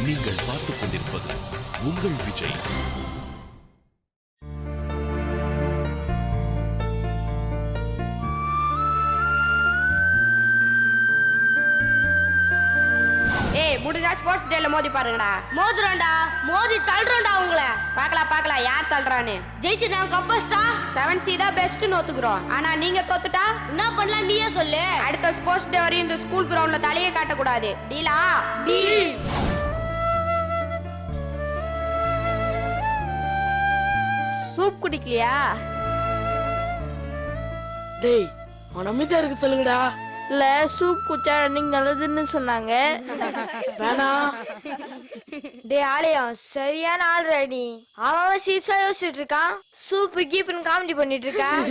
நீங்கள் பார்த்துக் கொண்டிருப்பது உங்கள் விஜய். முடிஞ்சா ஸ்போர்ட்ஸ் டேல மோதி பாருங்கடா. மோதுறோம்டா, மோதி தள்ளுறோம்டா உங்களை. பார்க்கலாம் யார் தள்ளுறான்னு. ஜெயிச்சு நான் கப்பஸ்டா 7C தான் பெஸ்ட்னு ஒத்துக்குறோம். ஆனா நீங்க தோத்துட்டா என்ன பண்ணலாம் நீயே சொல்லு. அடுத்த ஸ்போர்ட்ஸ் டே வரையும் இந்த ஸ்கூல் கிரவுண்ட்ல தலையே காட்டக்கூடாது. டீலா? டீல். சூப் குடிக்கலையா? டேய் மனமிதா இருக்கு சொல்லுங்கடா. இல்ல சூப் குச்சா நீங்க நல்லதுன்னு சொன்னாங்க. வேணா டே ஆலயம் சரியான ஆள்ற நீ. அவன் சீசா யோசிச்சுட்டு இருக்கான், சூப்பு கீப்புன்னு காமெடி பண்ணிட்டு இருக்கான்.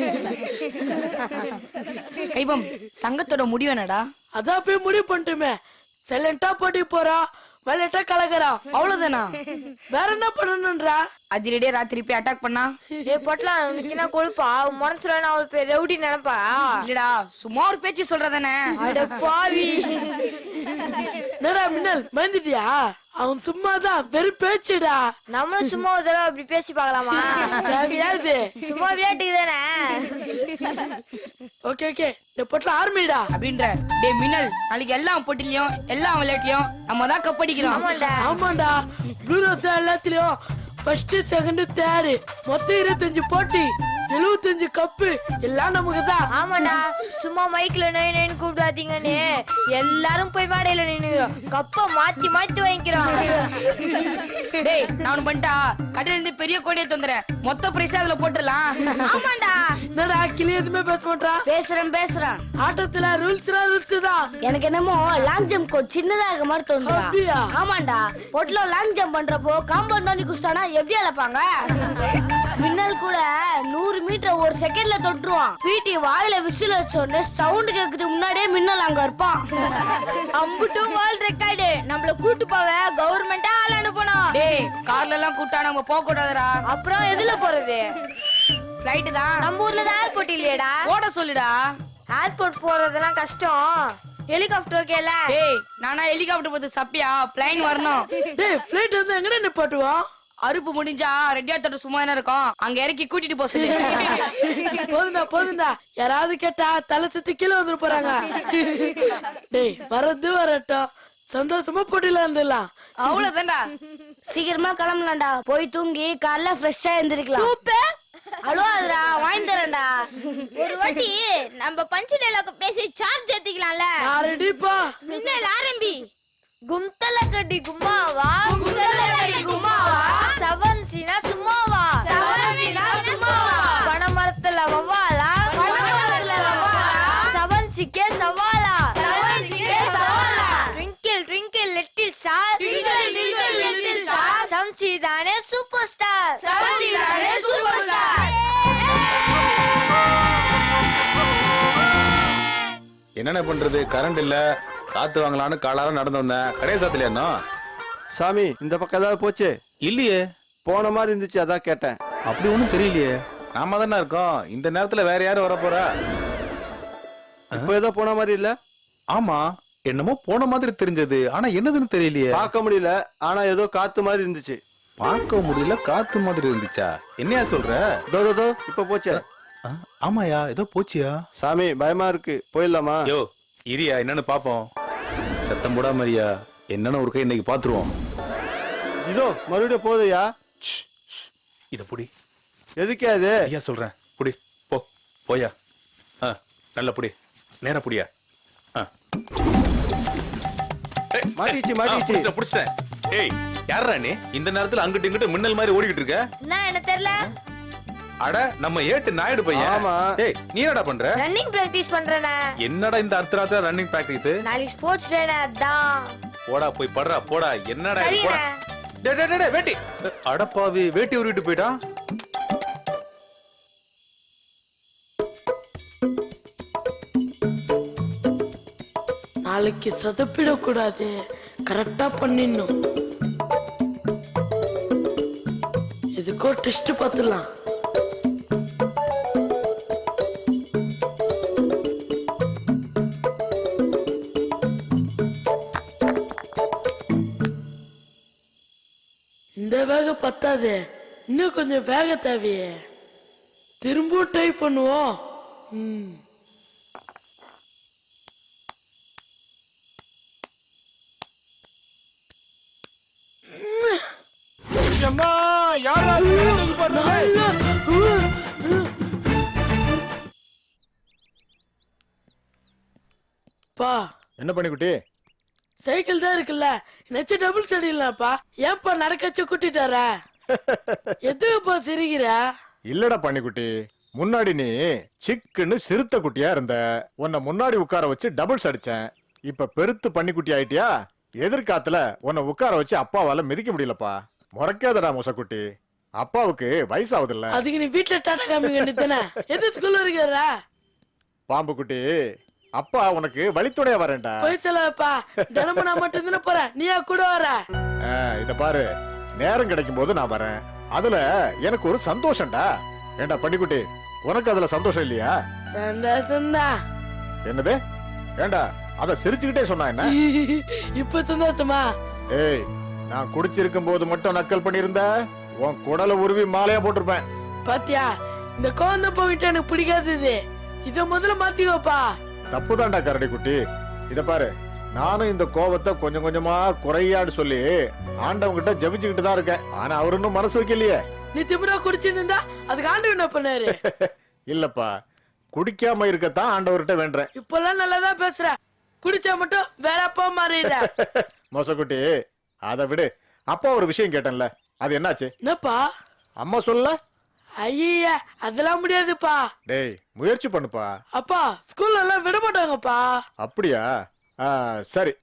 கைபம் சங்கத்தோட முடிவு என்னடா? அதான் போய் முடிவு பண்ணிட்டுமே. சைலண்டா போட்டி போறா, வயலட்டா கலகரா, அவ்வளவுதானா? வேற என்ன பண்ணணும்ன்றா? அதிரடியா ராத்திரி போய் அட்டாக் பண்ணா? டே பொட்டலாம் உனக்கு என்ன கொழுப்பா? மனசுல அவள் பேர் ரவுடி நினைப்பா? இல்லடா சும்மா ஒரு பேச்சு சொல்றதானே. அட பாவி. என்னடா மின்னல் பயந்துட்டியா? அவன் சும்மாதான் வெறும் பேச்சுடா. நம்மளும் சும்மா ஒரு தடவை அப்படி பேசி பார்க்கலாமா? தேவையாது. சும்மா விளையாட்டுக்கு தானே. ஓகே ஓகே இந்த பொட்டல ஆர்மிடா அப்படின்ற. டே மின்னல் நாளைக்கு எல்லா போட்டிலையும் எல்லா விளையாட்டுலயும் நம்ம தான் கப்படிக்கிறோம். ஆமாண்டா. ஆமாண்டா. ப்ளூ ரோஸ் எல்லாத்துலயும் ஃபர்ஸ்ட் செகண்ட் தேர்ட் மொத்தம் 25 போட்டி 75 கப்பு எல்லாம் நமக்கு தான். ஆமாண்டா. சும்மா மைக்ல நோய் நோயின்னு கூப்பிடாதீங்கன்னு எல்லாரும் போய் மேடையில நின்னுக்கிறோம். கப்ப மாத்தி மாத்தி வாங்கிக்கிறோம். டேய் நான் ஒண்ணு பண்ணிட்டா கடையில இருந்து பெரிய கோடியை தந்துறேன். மொத்த பிரைஸ் அதுல போட்டுடலாம். ஆமாண்டா. என்னடா கிளி எதுவுமே பேச மாட்டா? பேசுறேன். ஆட்டத்துல ரூல்ஸ் தான். எனக்கு என்னமோ லாங் ஜம்ப் கோட் சின்னதாக மாதிரி தோணுது. அப்படியா? ஆமாண்டா. பொட்ல லாங் ஜம்ப் பண்றப்போ காம்பவுண்ட் தாண்டி குஸ்டானா எப்படி அழைப்பாங்க? மின்னல் கூட 100 மீட்டர் ஒரு செகண்ட்ல தொட்டுருவான். பிடி வாயில விசில் வச்சோடனே சவுண்ட் கேட்கறதுக்கு முன்னாடியே மின்னல் அங்க இருப்பான். அம்புட்டும் வேர்ல்ட் ரெக்கார்டு. நம்மள கூட்டு போவ கவர்மெண்டா ஆள் அனுப்பணும். டேய் கார்ல எல்லாம் கூட்டா நம்ம போக கூடாதுடா. அப்புறம் எதுல போறது? ஃளைட் தான். நம்ம ஊர்ல தான் ஏர்போர்ட் இல்லையேடா. ஓட சொல்லுடா. ஏர்போர்ட் போறதெல்லாம் கஷ்டம். ஹெலிகாப்டர் ஓகேல? டேய் நானா ஹெலிகாப்டர் போது சப்பியா பிளைன் வரணும். டேய் ஃளைட் வந்து எங்கடா நிப்பாட்டுவோம்? அறுப்பு முடிஞ்சா ரெட்டியா தொட்டு சும்மா என்ன இருக்கும் அங்க இறக்கி கூட்டிட்டு போ சொல்லு. போதுண்டா யாராவது கேட்டா தலை சுத்தி கீழே வந்துட போறாங்க. டேய் வரட்டும் சந்தோஷமா போட்டில இருந்துடலாம். அவ்வளவுதான்டா. சீக்கிரமா கிளம்பலாம்டா. போய் தூங்கி காலைல ஃப்ரெஷ்ஷா எழுந்திருக்கலாம். சூப்பர். ஹலோ அதுடா வாங்கி தரேன்டா. ஒரு வாட்டி நம்ம பஞ்சு டைலாக் பேசி சார்ஜ் ஏத்திக்கலாம்ல. ரெடிப்பா. மின்னல் ஆரம்பி. கும்தல கடி கும்மாவா சவன்சினா சும்மாவா பணமரத்துல வவாலா சவன்சிக்கே சவாலா ட்விங்கிள் ட்விங்கிள் லிட்டில் ஸ்டார் சம்சிதானே சூப்பர் ஸ்டார். என்னென்ன பண்றது? கரண்ட் இல்ல, காத்து வாங்கலான்னு காலாரம் நடந்து வந்தேன். கடைய சாத்திலையா? சாமி இந்த பக்கம் ஏதாவது போச்சு? இல்லையே, போன மாதிரி இருந்துச்சு, அதான் கேட்டேன். அப்படி ஒண்ணும் தெரியலையே. நாம தானே இருக்கோம். இந்த நேரத்துல வேற யாரும் வர போறா? இப்ப ஏதோ போன மாதிரி இல்ல? ஆமா, என்னமோ போன மாதிரி தெரிஞ்சது, ஆனா என்னதுன்னு தெரியலையே. பார்க்க முடியல, ஆனா ஏதோ காத்து மாதிரி இருந்துச்சு. பார்க்க முடியல, காத்து மாதிரி இருந்துச்சா? என்னையா சொல்ற? தோ இப்ப போச்சே. ஆமாயா, ஏதோ போச்சியா? சாமி பயமா இருக்கு, போயிடலாமா? யோ இரியா, என்னன்னு பாப்போம். சத்தம் போடா மரியா, என்னன்னு ஒரு கை இன்னைக்கு பாத்துருவோம். இதோ மறுபடியும் போதையா? இத புடி. எதுக்கே அது? ஐயா சொல்றேன், புடி. போயா. நல்ல புடி, நேர புடியா. மாட்டிச்சு. புடிச்சேன். ஏய் யாரா நீ? இந்த நேரத்துல அங்கிட்டு இங்கிட்டு மின்னல் மாதிரி ஓடிக்கிட்டு இருக்க? என்ன தெரியல. அட நம்ம ஏட்டு நாயுடு பையன். ஆமா. ஏய் நீ என்னடா பண்ற? ரன்னிங் பிராக்டீஸ் பண்றேனே. என்னடா இந்த அர்த்தராத்திர ரன்னிங் பிராக்டீஸ்? நாளைக்கு ஸ்போர்ட்ஸ் டேனா அதான். போடா போய் படுறா போடா. என்னடா இது? போடா. டேய் வேட்டி. அடப்பாவி, வேட்டி உருவிட்டு போய்டான். நாளைக்கு சதப்பிடக்கூடாது, கரெக்டா பண்ணிடணும். இதுக்கோ டெஸ்ட் பார்த்துலாம். இந்த வேகம் பத்தாது, இன்னும் கொஞ்சம் வேக தேவையே. திரும்பவும் ட்ரை பண்ணுவோம். பா, என்ன பண்ணிக்குட்டி? சைக்கிள் தான் இருக்குல்ல, நெச்ச டபுள் சடிலாப்பா. ஏன்பா நடக்க வச்சு கூட்டிட்டார? எதுக்குப்பா சிரிக்கிற? இல்லடா பண்ணிக்குட்டி, முன்னாடி நீ சிக்குன்னு சிறுத்தை குட்டியா இருந்த. உன்னை முன்னாடி உட்கார வச்சு டபுள்ஸ் அடிச்சேன். இப்ப பெருத்து பண்ணிக்குட்டி ஆயிட்டியா? எதிர்காத்துல உன்னை உட்கார வச்சு அப்பாவால மிதிக்க முடியலப்பா. முறைக்காதடா முசக்குட்டி, அப்பாவுக்கு வயசாகுது இல்ல. அதுக்கு நீ வீட்டுல டாடா காமிங்க வேண்டியதானே? எது ஸ்கூல்ல இருக்கிறா? பாம்பு குட்டி, அப்பா உனக்கு வழித்துணையா வரேன்டா. போய் சொல்லப்பா, தினமும் நான் மட்டும் தானே போறேன், நீயா கூட வர? இத பாரு, நேரம் கிடைக்கும் போது நான் வரேன். அதுல எனக்கு ஒரு சந்தோஷம்டா. ஏண்டா பண்ணிக்குட்டி, உனக்கு அதுல சந்தோஷம் இல்லையா? சந்தோஷம்தான். என்னது? ஏண்டா அத சிரிச்சுக்கிட்டே சொன்னா என்ன? இப்ப சந்தோஷமா? ஏய், நான் குடிச்சிருக்கும் போது மட்டும் நக்கல் பண்ணிருந்த உன் குடல உருவி மாலையா போட்டிருப்பேன். பாத்தியா, இந்த கோவம் போகிட்ட எனக்கு பிடிக்காதது. இத முதல்ல மாத்திக்கோப்பா. தப்புதான்டா கரடி குட்டி. இத பாரு, நானும் இந்த கோபத்தை கொஞ்சம் கொஞ்சமா குறையாடு சொல்லி ஆண்டவங்கிட்ட ஜபிச்சுக்கிட்டு தான் இருக்கேன். ஆனா அவரு இன்னும் மனசு வைக்கலையே. நீ திமிரா குடிச்சுட்டு இருந்தா அதுக்கு ஆண்டு என்ன பண்ணாரு? இல்லப்பா, குடிக்காம இருக்கத்தான் ஆண்டவர்கிட்ட வேண்டேன். இப்பெல்லாம் நல்லாதான் பேசுற, குடிச்சா மட்டும் வேற அப்பா மாறிடுற. மோசக்குட்டி, அதை விடு. அப்பா ஒரு விஷயம் கேட்டேன்ல, அது என்னாச்சு? என்னப்பா? அம்மா சொல்ல? ஐயா, அதெல்லாம் முடியாதுப்பா. டேய், முயற்சி பண்ணுப்பா. அப்பா, ஸ்கூல்ல எல்லாம் விட மாட்டாங்கப்பா. அப்படியா? சரி,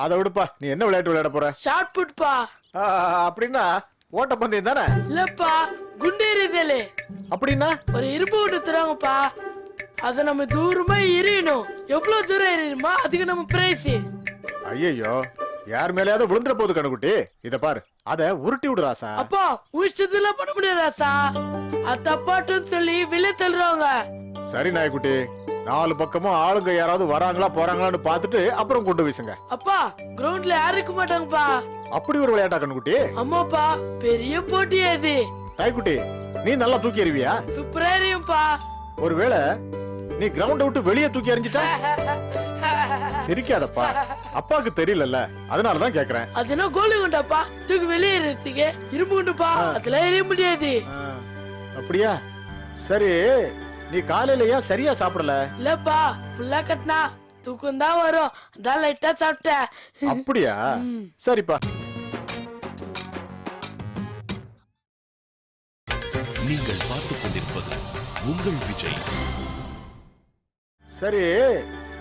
அதை விடுப்பா. நீ என்ன விளையாட்டு விளையாட போற? ஷார்ட் புட்பா. அப்படின்னா ஓட்டப்பந்தயம் தானே? இல்லப்பா, குண்டு எறிதல். அப்படின்னா ஒரு இரும்பு விட்டு தருவாங்கப்பா, அத நம்ம தூரமா எறியணும். எவ்வளவு தூரம் எறியணுமா அதுக்கு நம்ம பிரைஸ். ஐயோ, யார் மேலயாவது விழுந்துற போது கண்ணுக்குட்டி. இத பாரு, அத உருட்டி விடு ராசா. அப்பா, உயிஷ்டத்துல பண்ண முடியாது ராசா. அது தப்பாட்டுன்னு சொல்லி வெளியே தள்ளுறாங்க. சரி நாய்க்குட்டி, நாலு பக்கமும் ஆளுங்க யாராவது வராங்களா போறாங்களான்னு பாத்துட்டு அப்புறம் கொண்டு வீசுங்க. அப்பா, கிரவுண்ட்ல யாரும் இருக்க மாட்டாங்கப்பா. அப்படி ஒரு விளையாட்டா கண்ணுக்குட்டி? அம்மாப்பா, பெரிய போட்டி அது. நாய்க்குட்டி, நீ நல்லா தூக்கி எறிவியா? சூப்பரா எறியும்பா. ஒருவேளை நீ கிரவுண்ட விட்டு வெளியே தூக்கி எறிஞ்சிட்டா? சிரிக்காதப்பா, அப்பாவுக்கு தெரியலல்ல, அதனாலதான் கேக்குறேன். அது என்ன கோலி குண்டாப்பா, தூக்கி வெளியே எறியறதுக்கு இரும்பு குண்டுப்பா, அதெல்லாம் எறிய முடியாது. அப்படியா? சரி, நீ காலையில ஏன் சரியா சாப்பிடல? இல்லப்பா, ஃபுல்லா கட்டினா தூக்கம் தான் வரும், அதான் லைட்டா சாப்பிட்டேன். அப்படியா? சரிப்பா. நீங்கள் பார்த்துக் கொண்டிருப்பது உங்கள் விஜய். சரி,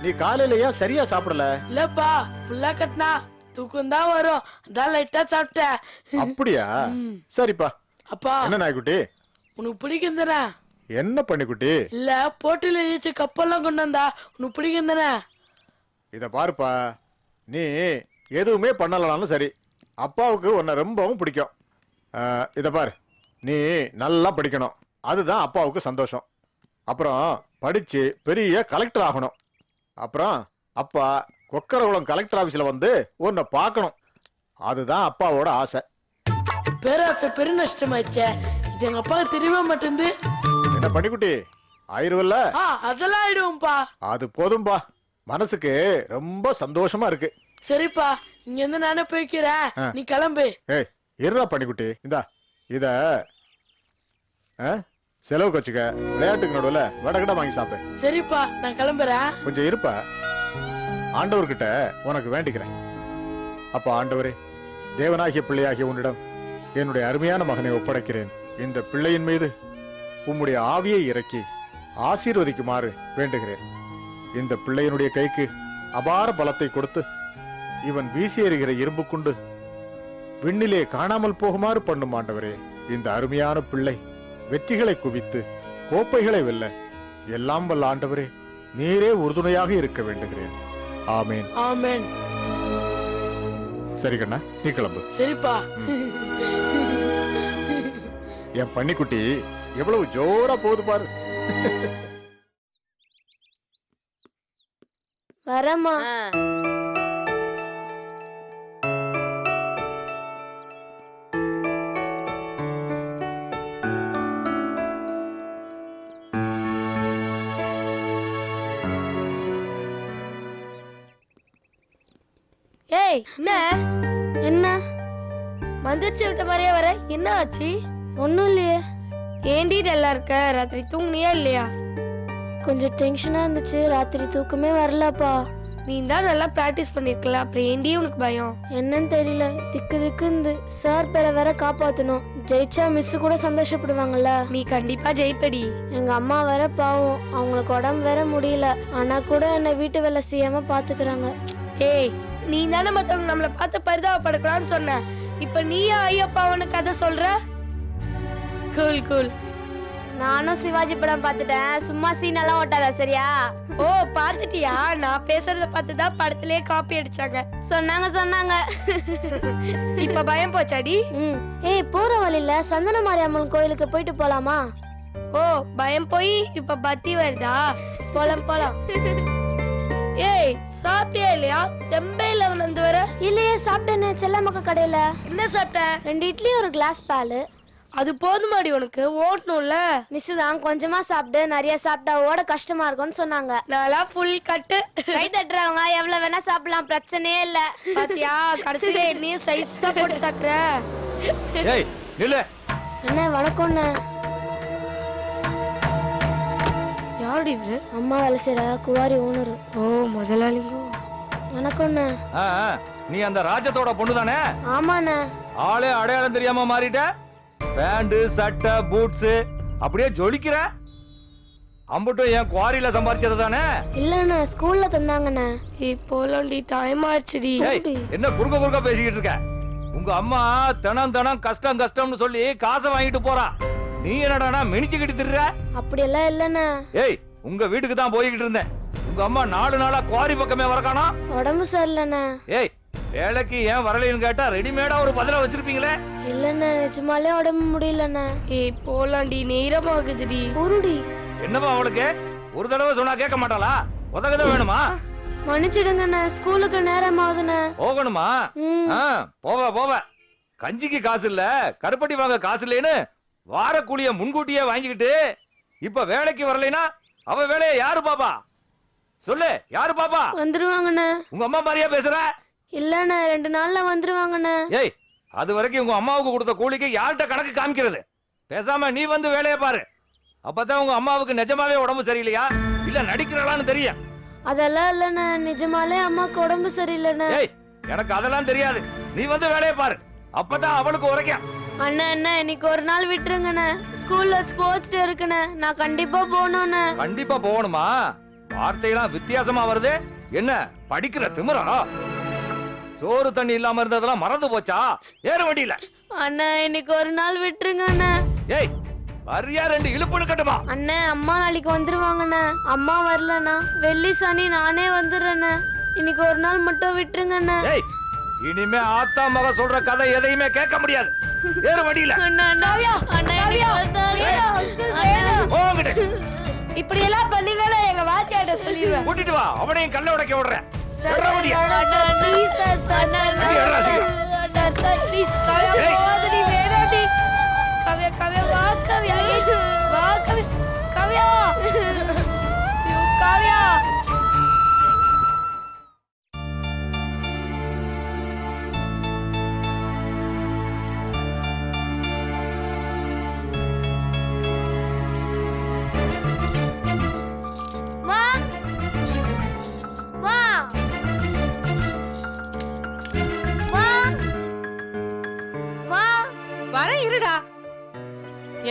நீ காலையில ஏன் சரியா சாப்பிடல? இல்லப்பா, ஃபுல்லா கட்டினா தூக்கம் தான் வரும், அதான் லைட்டா சாப்பிட்டேன். அப்படியா? சரிப்பா. அப்பா, என்ன நாய்க்குட்டி? உனக்கு பிடிக்கும் தானே? என்ன பண்ணிக்குட்டி? இல்ல, போட்டியில ஜெயிச்ச கப்பெல்லாம் கொண்டு வந்தா உனக்கு பிடிக்கும் தானே? இத பாருப்பா, நீ எதுவுமே பண்ணலனாலும் சரி, அப்பாவுக்கு உன்னை ரொம்பவும் பிடிக்கும். இத பாரு, நீ நல்லா படிக்கணும், அதுதான் அப்பாவுக்கு சந்தோஷம். அப்புறம் படிச்சு பெரிய கலெக்டர் ஆகணும். அப்புறம் அப்பா கொக்கரகுளம் கலெக்டர் ஆபீஸ்ல வந்து உன்னை பார்க்கணும், அதுதான் அப்பாவோட ஆசை. பேராசை பெரு நஷ்டமாச்சே, இது எங்க அப்பாவுக்கு தெரியவே மாட்டேங்குது. என்ன பண்ணிக்குட்டி, ஆயிருவல்ல? அதெல்லாம் ஆயிடுவோம்பா. அது போதும்பா, மனசுக்கு ரொம்ப சந்தோஷமா இருக்கு. சரிப்பா, இங்க இருந்து நானே போய்க்கிறேன், நீ கிளம்பு. ஏய், இருடா பண்ணிக்குட்டி, இந்தா இத செலவுக்கு வச்சுக்க. விளையாட்டுக்கு நடுவுல வடகடை வாங்கி சாப்பிடு. சரிப்பா, நான் கிளம்புறேன். கொஞ்சம் இருப்பா, ஆண்டவர்கிட்ட உனக்கு வேண்டிக்கிறேன். அப்பா ஆண்டவரே, தேவனாகிய பிள்ளையாகிய உன்னிடம் என்னுடைய அருமையான மகனை ஒப்படைக்கிறேன். இந்த பிள்ளையின் மீது உம்முடைய ஆவியை இறக்கி ஆசீர்வதிக்குமாறு வேண்டுகிறேன். இந்த பிள்ளையினுடைய கைக்கு அபார பலத்தை கொடுத்து இவன் வீசி எறிகிற இரும்பு கொண்டு விண்ணிலே காணாமல் போகுமாறு பண்ணும் ஆண்டவரே. இந்த அருமையான பிள்ளை வெற்றிகளை குவித்து கோப்பைகளை வெல்ல எல்லாம் வல்ல ஆண்டவரே நீரே உறுதுணையாக இருக்க வேண்டுகிறேன். ஆமேன். ஆமேன். சரி கண்ணா, நீ கிளம்பு. சரிப்பா. என் பன்னிக்குட்டி எவ்வளவு ஜோரா போகுது பாரு. வரமா. ஏய் என்ன வந்துச்சு விட்ட மாதிரியே வர, என்ன ஆச்சு? ஒண்ணும் இல்லையே. ஏண்டி டல்லா இருக்க? ராத்திரி தூங்குனியா இல்லையா? கொஞ்சம் டென்ஷனா இருந்துச்சு, ராத்திரி தூக்கமே வரலப்பா. நீ தான் நல்லா பிராக்டிஸ் பண்ணிருக்கல, அப்புறம் ஏண்டி உனக்கு பயம்? என்னன்னு தெரியல, திக்கு திக்குந்து. சார் பேரை வேற காப்பாத்தணும். ஜெயிச்சா மிஸ் கூட சந்தோஷப்படுவாங்கல்ல. நீ கண்டிப்பா ஜெயிப்படி. எங்க அம்மா வேற பாவம், அவங்களுக்கு உடம்பு வேற முடியல. ஆனா கூட என்ன வீட்டு வேலை செய்யாம பாத்துக்கிறாங்க. ஏய், நீ தானே மத்தவங்க நம்மள பார்த்து பரிதாபப்படக்கூடாதுன்னு சொன்ன. இப்ப நீயா ஐயப்பாவனு கதை சொல்ற? Cool cool. நானும் சிவாஜி படம் பாத்துட்டேன், சும்மா சீன் எல்லாம் ஓட்டாத சரியா? ஓ, பாத்துட்டியா? நான் பேசுறத பார்த்துதான் படத்திலே காப்பி அடிச்சாங்க. சொன்னாங்க. இப்ப பயம் போச்சாடி? ஏய், போற வழியில சந்தன மாரியம்மன் கோயிலுக்கு போயிட்டு போலாமா? ஓ, பயம் போய் இப்ப பத்தி வருதா? போலாம். ஏய், சாப்பிட்டியா இல்லையா? தெம்பையில வந்து வர. இல்லையே, சாப்பிட்டேன்னு செல்லமக்க கடையில. என்ன சாப்பிட்ட? 2 இட்லி ஒரு கிளாஸ் பால். அது போதுமாடி உனக்கு? ஓட்டணும்ல. மிஸ் தான் கொஞ்சமா சாப்பிட்டு, நிறைய சாப்பிட்டா ஓட கஷ்டமா இருக்கும்னு சொன்னாங்க. நல்லா ஃபுல் கட்டு. கை தட்டுறவங்க எவ்வளவு வேணா சாப்பிடலாம், பிரச்சனையே இல்ல. பாத்தியா, கடைசியில என்னையும் சைஸா போட்டு தட்டுற. ஏய் நில்லு. என்ன வணக்கம்ண்ணே. யாருடி இவரு? அம்மா வேலை செய்யற குவாரி ஓனரு. ஓ, முதலாளிங்க. வணக்கம்ண்ணே. நீ அந்த ராஜத்தோட பொண்ணு தானே? ஆமாண்ணே. ஆளே அடையாளம் தெரியாம மாறிட்ட. பேண்ட் சட்டை பூட்ஸ் அப்படியே ஜொலிக்கிற. அம்பட்டும் என் குவாரியில சம்பாரிச்சது தானே? இல்லண்ணே, ஸ்கூல்ல தந்தாங்கண்ணே. போலாண்டி, டைம் ஆச்சுடி. என்ன குறுக்க பேசிக்கிட்டு இருக்க? உங்க அம்மா தினம் கஷ்டம்னு சொல்லி காசை வாங்கிட்டு போறா. நீ என்னடானா மினிச்சுக்கிட்டு திர்ற? அப்படியெல்லாம் இல்லண்ணே. ஏய், உங்க வீட்டுக்கு தான் போய்கிட்டு இருந்தேன். உங்க அம்மா 4 நாளா குவாரி பக்கமே வரக்கானா? உடம்பு சரியில்லண்ணே. ஏய், வேலைக்கு ஏன் வரலைன்னு கேட்டா ரெடிமேடா ஒரு பதில வச்சிருப்பீங்களே. இல்லண்ணே, நிஜமாலே உடம்பு முடியலண்ணே. போலாண்டி, நேரமாகுதுடி. பொருடி. என்னப்பா அவளுக்கு? ஒரு தடவை சொன்னா கேட்க மாட்டாளா? உதகதான் வேணுமா? மன்னிச்சிடுங்கண்ணே, ஸ்கூலுக்கு நேரம் ஆகுதுண்ணே. போகணுமா? போவ. கஞ்சிக்கு காசு இல்ல, கருப்பட்டி வாங்க காசு இல்லைன்னு வார கூலிய முன்கூட்டியே வாங்கிக்கிட்டு இப்ப வேலைக்கு வரலைனா அவ வேலையை யாரு பாப்பா? சொல்லு, யாரு பாப்பா? வந்துருவாங்கண்ணே. உங்க அம்மா மாதிரியா பேசுற? இல்லண்ணே, 2 நாள்ல வந்துருவாங்கண்ணே. ஏய், அது வரைக்கும் உங்க அம்மாவுக்கு கொடுத்த கூலிக்கு யார்கிட்ட கணக்கு காமிக்கிறது? பேசாம நீ வந்து வேலையை பாரு. அப்பதான் உங்க அம்மாவுக்கு நிஜமாவே உடம்பு சரியில்லையா இல்ல நடிக்கிறாளான்னு தெரியும். அதெல்லாம் இல்லண்ணே, நிஜமாலே அம்மாக்கு உடம்பு சரியில்லைண்ணே. ஏய், எனக்கு அதெல்லாம் தெரியாது. நீ வந்து வேலையை பாரு, அப்பதான் அவளுக்கு உரைக்கும். அண்ணா இன்னைக்கு ஒரு நாள் விட்டுருங்கண்ணே. ஸ்கூல்ல ஸ்போர்ட்ஸ் டே இருக்குண்ணே, நான் கண்டிப்பா போகணும்ண்ணே. கண்டிப்பா போகணுமா? வார்த்தையெல்லாம் வித்தியாசமா வருது. என்ன படிக்கிற திமிரா? சோறு தண்ணி இல்லாம இருந்ததெல்லாம் மறந்து போச்சா? ஏறு வண்டியில. அண்ணா இன்னைக்கு ஒரு நாள் விட்டுருங்க அண்ணா. ஏய், வரியா 2 இழுப்புன்னு கட்டுமா? அண்ணா, அம்மா நாளைக்கு வந்துருவாங்கண்ணா. அம்மா வரலண்ணா, வெள்ளி சனி நானே வந்துடுறேண்ணே. இன்னைக்கு ஒரு நாள் மட்டும் விட்டுருங்க அண்ணா. ஏய், இனிமே ஆத்தா மக சொல்ற கதை எதையுமே கேட்க முடியாது. ஏறு வண்டியில. இப்படி எல்லாம் பண்ணீங்கன்னா எங்க வாத்தியாட்ட சொல்லிடுவேன். கூட்டிட்டு வா, அவனையும் கல்ல உடைக்க விடுறேன்.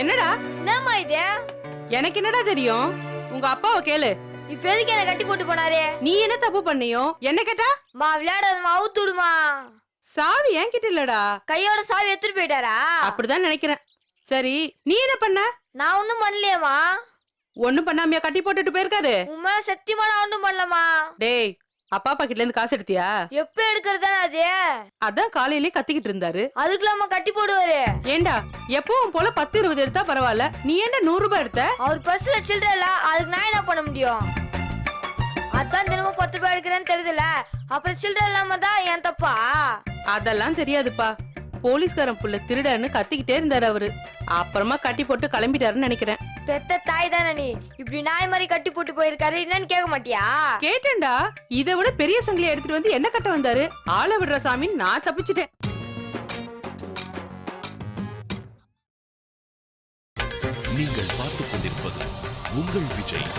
என்னடா? என்னம்மா இது? எனக்கு என்னடா தெரியும்? உங்க அப்பாவை கேளு. இப்ப எதுக்கு என்ன கட்டி போட்டு போனாரு? நீ என்ன தப்பு பண்ணியோ? என்ன கேட்டா? மா விளையாடாதமா, அவுத்துடுமா. சாவி என்கிட்ட இல்லடா. கையோட சாவி எடுத்துட்டு போயிட்டாரா? அப்படிதான் நினைக்கிறேன். சரி, நீ என்ன பண்ண? நான் ஒண்ணும் பண்ணலையேமா. ஒண்ணும் பண்ணாமையா கட்டி போட்டுட்டு போயிருக்காரு? உண்மையா சத்தியமா நான் ஒண்ணும் பண்ணலமா. டேய், அப்பா பாக்கெட்ல இருந்து காசு எடுத்தியா? எப்ப எடுக்கிறதானே அது? அதான் காலையிலே கத்திக்கிட்டு இருந்தாரு. அதுக்குலாம கட்டி போடுவாரு. ஏண்டா, எப்பவும் போல 10-20 எடுத்தா பரவாயில்ல, நீ ஏண்டா 100 ரூபாய் எடுத்த? அவர் பர்ஸ்ல சில்லற இல்ல, அதுக்கு நான் என்ன பண்ண முடியும்? அதான் தினமும் 10 ரூபாய் எடுக்கிறேன்னு தெரியுதுல, அப்புறம் சில்லற இல்லாம தான் என் தப்பா? அதெல்லாம் தெரியாதுப்பா. போலீஸ்காரன் புள்ள திருடன்னு கத்திக்கிட்டே இருந்தாரு அவரு. அப்புறமா கட்டி போட்டு கிளம்பிட்டாருன்னு நினைக்கிறேன். பெத்த தாய் தானே நீ, இப்படி நாய் மாதிரி கட்டி போட்டு போயிருக்காரு, என்னன்னு கேட்க மாட்டியா? கேட்டேன்டா. இதை விட பெரிய சங்கிலியை எடுத்துட்டு வந்து என்ன கட்ட வந்தாரு? ஆளை விடுற சாமி, நான் தப்பிச்சிட்டேன். நீங்கள் பார்த்துக் கொண்டிருப்பது உங்கள் விஜய்.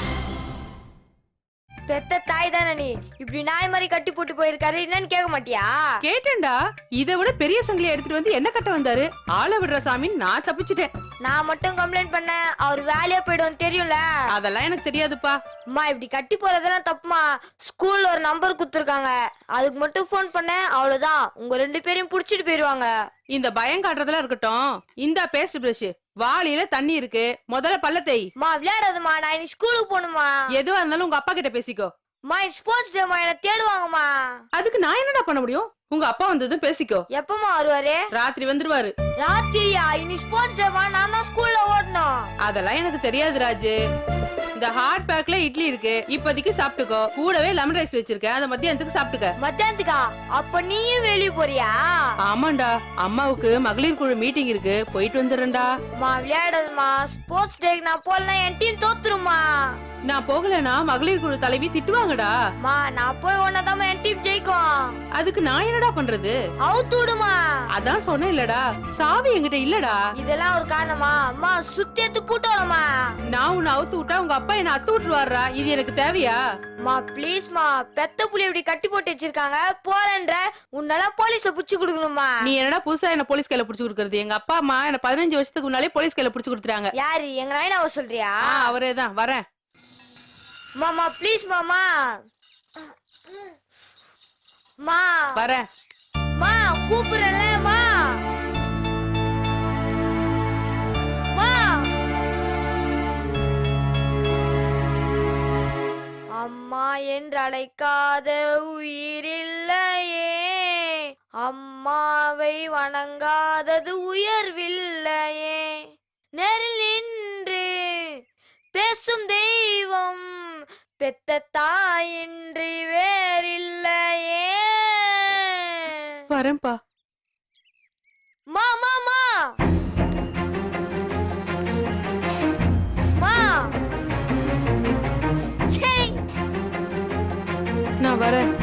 பெத்த தாய் தானே நீ, இப்படி நாய் மாதிரி கட்டி போட்டு போயிருக்காரு, என்னன்னு கேட்க மாட்டியா? கேட்டேன்டா. இதை விட பெரிய சங்கிலியை எடுத்துட்டு வந்து என்ன கட்ட வந்தாரு? ஆளை விடுற சாமி, நான் தப்பிச்சிட்டேன். நான் மட்டும் கம்ப்ளைண்ட் பண்ண அவர் வேலையா போயிடும் தெரியும்ல. அதெல்லாம் எனக்கு தெரியாதுப்பா. அம்மா இப்படி கட்டி போறதெல்லாம் தப்புமா. ஸ்கூல்ல ஒரு நம்பர் குடுத்துருக்காங்க, அதுக்கு மட்டும் போன் பண்ண, அவ்வளவுதான், உங்க 2 பேரையும் புடிச்சிட்டு போயிருவாங்க. இந்த பயம் காட்டுறதெல்லாம் இருக்கட்டும். இந்த பேஸ்ட் பிரஷ், வாளியில தண்ணி இருக்கு, முதல்ல பல்ல தேய். மா விளையாடாதம்மா, நான் இன்னைக்கு ஸ்கூலுக்கு போகணுமா. எதுவா இருந்தாலும் உங்க அப்பா கிட்ட பேசிக்கோ. மா ஸ்போர்ட்ஸ் டேமா, என்ன தேடுவாங்கம்மா. அதுக்கு நான் என்னடா பண்ண முடியும்? உங்க அப்பா வந்ததும் பேசிக்கோ. எப்பமா வருவாரு? ராத்திரி வந்துருவாரு. ராத்திரியா? இன்னைக்கு ஸ்போர்ட்ஸ் டேமா, நான் தான் ஸ்கூல்ல ஓடணும். அதெல்லாம் எனக்கு தெரியாது ராஜு. இந்த ஹாட் பேக்ல இட்லி இருக்கு, இப்போதைக்கு சாப்பிட்டுக்கோ. கூடவே லெமன் ரைஸ் வச்சிருக்கேன், அதை மத்தியானத்துக்கு சாப்பிட்டுக்க. மத்தியானத்துக்கா? அப்ப நீயும் வெளிய போறியா? ஆமாண்டா, அம்மாவுக்கு மகளிர் குழு மீட்டிங் இருக்கு, போயிட்டு வந்துடுறேன்டா. மா விளையாடாதம்மா, ஸ்போர்ட்ஸ் டேக்கு நான் போலனா என் டீம் தோத்துருமா. நான் போகலனா மகளிர் குழு தலைவி திட்டுவாங்கடா. மா நான் போய் ஒன்னதாம என் டீம் ஜெயிக்கும். அதுக்கு நான் என்னடா பண்றது? அவுத்து விடுமா. அதான் சொன்னேன் இல்லடா, சாவி என்கிட்ட இல்லடா. இதெல்லாம் ஒரு காரணமா? அம்மா சுத்தியத்து கூட்டணுமா. நான் உன்னை அவுத்து விட்டா உங்க அப்பா என்ன அத்து விட்டுருவாரா? இது எனக்கு தேவையா? மா ப்ளீஸ் மா, பெத்த புள்ளி இப்படி கட்டி போட்டு வச்சிருக்காங்க, போறேன்ற, உன்னால போலீஸ்ல புடிச்சு கொடுக்கணுமா. நீ என்னடா புதுசா என்ன போலீஸ் கையில புடிச்சு கொடுக்கறது? எங்க அப்பா அம்மா என்ன 15 வருஷத்துக்கு முன்னாலே போலீஸ் கையில புடிச்சு கொடுத்துறாங்க. யாரு? எங்க நாயனாவ சொல்றியா? அவரேதான். வரேன் மாமா ப்ளீஸ் மாமா. மா வரேன். மா கூப்பிடுறல மா. மா அம்மா என்று அழைக்காத உயிரில்லையே, அம்மாவை வணங்காதது உயர்வில்லையே, நேரில் நின்று பேசும் தெய்வம் பெத்த தாயின்றி வேறில்லையே. வரேன்பா. மா மா மா மா. நான் வரேன்.